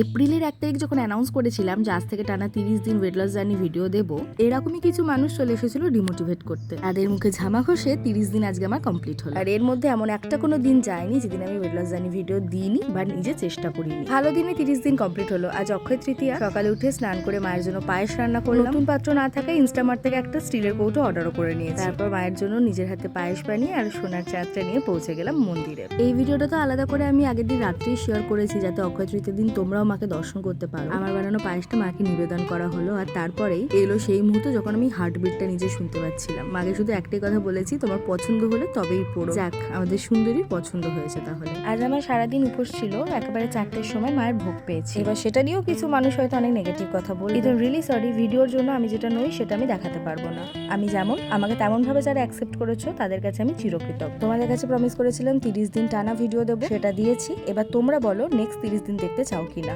এপ্রিলের 1 তারিখ যখন অ্যানাউন্স করেছিলাম যে আজ থেকে টানা 30 দিন ওয়েট লস জার্নি ভিডিও দেবো, এরকমই কিছু মানুষ চলে এসেছিল ডিমোটিভেট করতে। তাদের মুখে ঝামা ঘষে 30 দিন আজকে আমার কমপ্লিট হলো। আর এর মধ্যে এমন একটা কোনো দিন যায়নি যেদিন আমি ওয়েট লস জার্নি ভিডিও দিইনি বা নিজে চেষ্টা করিনি। ভালো দিনে 30 দিন কমপ্লিট হলো। আজ অক্ষয় তৃতীয়া। সকালে উঠে স্নান করে মায়ের জন্য পায়েস রান্না করলাম। নতুন পাত্র না থাকায় ইনস্টামার্ট থেকে একটা স্টিলের কৌটো অর্ডারও করে নিয়েছি। তারপর মায়ের জন্য নিজের হাতে পায়েস বানিয়ে আর সোনার চাঁদটা নিয়ে পৌঁছে গেলাম মন্দিরে। এই ভিডিওটা তো আলাদা করে আমি আগের দিন রাত্রেই শেয়ার করেছি যাতে অক্ষয় তৃতীয়ার দিন তোমরাও মাকে দর্শন করতে পারো। আমার বানানো পায়েসটা মাকে নিবেদন করা হলো। আর তারপরেই এলো সেই মুহূর্ত যখন আমি হার্টবিটটা নিজে শুনতে পাচ্ছিলাম। মাকে শুধু একটাই কথা বলেছি, তোমার পছন্দ হলে তবেই পড়ো। যাক, আমাদের সুন্দরীর পছন্দ হয়েছে তাহলে। আজ আমার সারাদিন উপোস ছিল। একেবারে 4টের সময় মায়ের ভোগ পেয়েছি। এবার সেটা নিয়েও কিছু মানুষ হয়তো অনেক নেগেটিভ কথা বলবে। এটা রিয়েলি সরি, ভিডিওর জন্য আমি যেটা নই সেটা আমি দেখাতে পারবো না। আমি যেমন, আমাকে তেমন ভাবে যারা অ্যাকসেপ্ট করেছো তাদের কাছে আমি চিরকৃতজ্ঞ। তোমাদের কাছে প্রমিস করেছিলাম 30 দিন টানা ভিডিও দেবো, সেটা দিয়েছি। এবার তোমরা বলো নেক্সট 30 দিন দেখতে চাও কিনা।